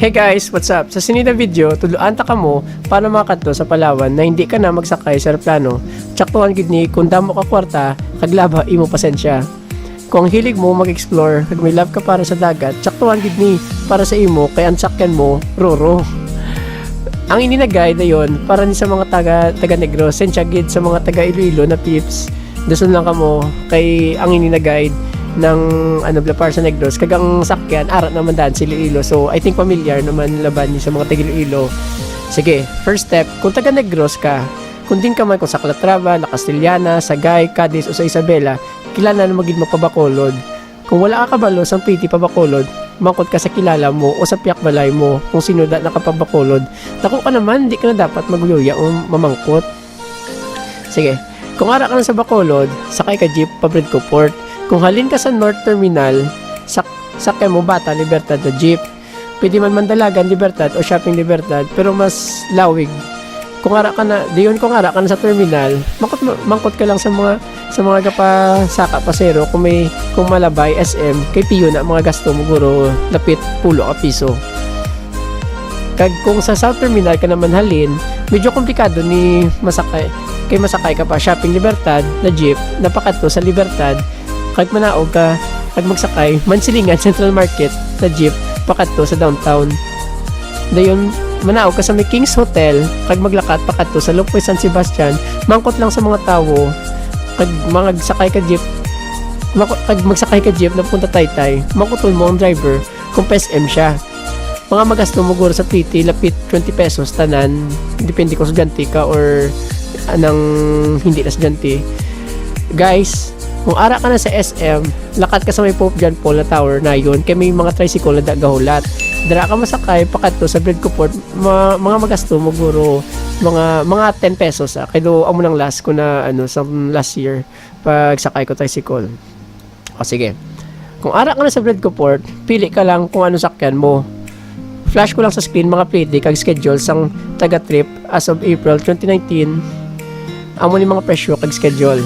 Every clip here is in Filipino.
Hey guys, what's up? Sa sinida video, tuluan ta kamo para makadto sa Palawan na hindi ka na magsakay sa eroplano. Tsaktuhan gid ni kung damo ka kwarta, kaglaba imo pasensya. Kung hilig mo mag-explore, kag may love ka para sa dagat, tsaktuhan gid ni para sa imo kay ang sakyan mo, Roro. Ang ini-guide ayon para ni sa mga taga Negros, sensya gid sa mga taga Iloilo na peeps. Dason lang kamo kay ang ini-guide ng para sa Negros kagang sakyan ara naman daan si Iloilo, so I think familiar naman laban ni sa mga taga Iloilo. Sige, first step, kung taga Negros ka, kung din ka man kung sa Calatrava, La Castellana, Sagay, Cadiz o sa Isabela, kilala na maging magpabakolod. Kung wala ka kabalo sa piti pabakolod, mangkot ka sa kilala mo o sa piyak balay mo kung sino da nakapabakolod. Dako ka naman, di ka na dapat magluya o mamangkot. Sige, kung ara ka na sa Bacolod, sakay ka jeep pa Bridco Port. Kung halin ka sa North Terminal, sakay mo Bata Libertad na jeep. Pwede man Mandalagan Libertad o Shopping Libertad, pero mas lawig. Kung ara ka na, kung ara ka na sa terminal, mangkot ka lang sa mga kapasaka pasero kung malabay SM kay piyo na mga gasto mo guro lapit 10 ka piso. Kag kung sa South Terminal ka naman halin, medyo komplikado ni masakay ka pa Shopping Libertad na jeep, napakadto sa Libertad. Kag manaog ka, kag magsakay Mansilingan Central Market na jeep pakadto sa downtown. Dayon manaog ka sa may King's Hotel, kag maglakat pakadto sa Lopez San Sebastian, mangkot lang sa mga tawo, kag magsakay ka jeep na punta Taytay, mangkotol mo ang driver kung PSM siya. Mga magasto mo guro sa PT lapit 20 pesos tanan, depende kung estudyante ka or anang hindi na estudyante. Guys, kung ara ka na sa SM, lakat ka sa may Pope John Paul na tower na yun, kaya may mga tricycle na dagahulat. Dara ka masakay pakadto sa Bridco Port, mga magasto mo guro mga 10 pesos kaya amo nang last ko na sa last year pag sakay ko tricycle. O sige, kung ara ka na sa Bridco Port, pili ka lang kung ano sakyan mo. Flash ko lang sa screen mga plate kag schedule sang taga trip as of April 2019. Amo ni mga presyo kag schedule.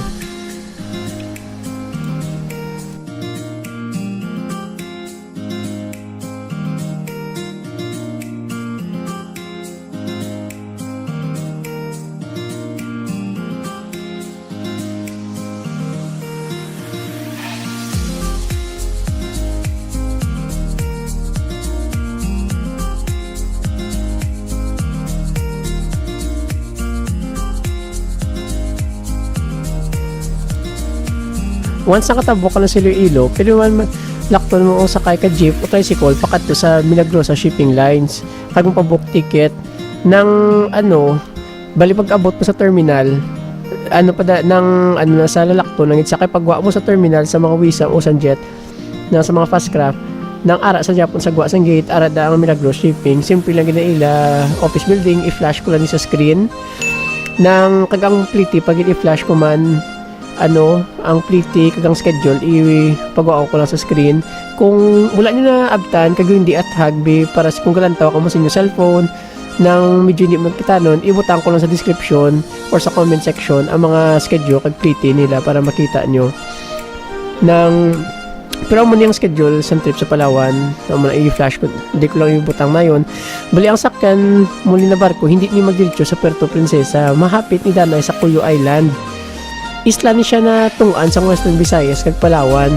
Once nakatabo ka na sa Iloilo, pwede man lakton mo o sakay ka jeep o tricycle pakadto sa Milagrosa Shipping Lines. Kag mo pa-book ticket ng bali pag abot mo sa terminal, sa lalakton nang sakay pagwa mo sa terminal sa mga Wisa o Sanjet na sa mga fast craft nang ara sa Japon sa gwa sang gate ara da ang Milagros Shipping. Simple lang gina office building, i-flash ko lang sa screen nang kagang pliti pag i-flash ko man ang pliti kagang schedule ipagawa ko lang sa screen. Kung wala niyo na abtan kag hindi at hagbi para kung galantaw ka mo sa inyo cellphone nang medyo hindi magkita nun, ibutang ko lang sa description or sa comment section ang mga schedule kag pliti nila para makita nyo pero mo niyang schedule sa trip sa Palawan na i-flash ko, hindi ko lang ibutang na yun. Bali ang sakyan muli na barko hindi ni magdiretso sa Puerto Princesa, mahapit ni Danay sa Cuyo Island. Isla ni siya na tungan sa Western Visayas kag Palawan.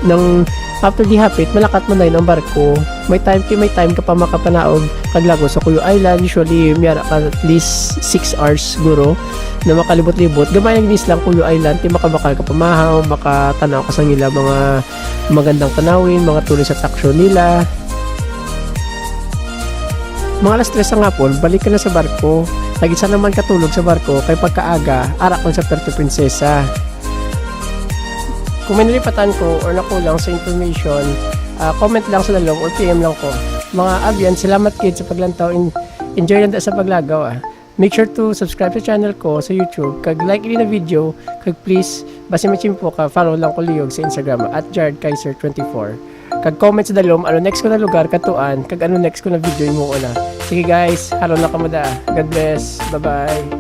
Nang after di hapit, malakat man ang barko. May time ka pa makapanaog kag lago sa Cuyo Island. Usually miyara ka at least 6 hours guro na makalibot-libot. Gamay ang islang Cuyo Island, ti makabakal ka pamahaw, makatanaw ka sa nila mga magandang tanawin, mga tourist attraction nila. Mga alas 3 sa hapon, balik ka na sa barko. Lagi sa naman katulog sa barko kay pagkaaga, arak lang sa Puerto Princesa. Kung may nalipatan ko or nakulang sa information, comment lang sa dalong or PM lang ko. Mga abyan, salamat kids sa paglantaw. Enjoy lang sa paglagaw. Make sure to subscribe sa channel ko sa YouTube. Kag like ini na video, kag please, basi machimpo ka, follow lang ko liyog sa Instagram at JaredKaiser24. Kag comment sa dalom, next ko na lugar katuan, kag next ko na video mo una. Sige guys, halo na kamada. God bless. Bye-bye.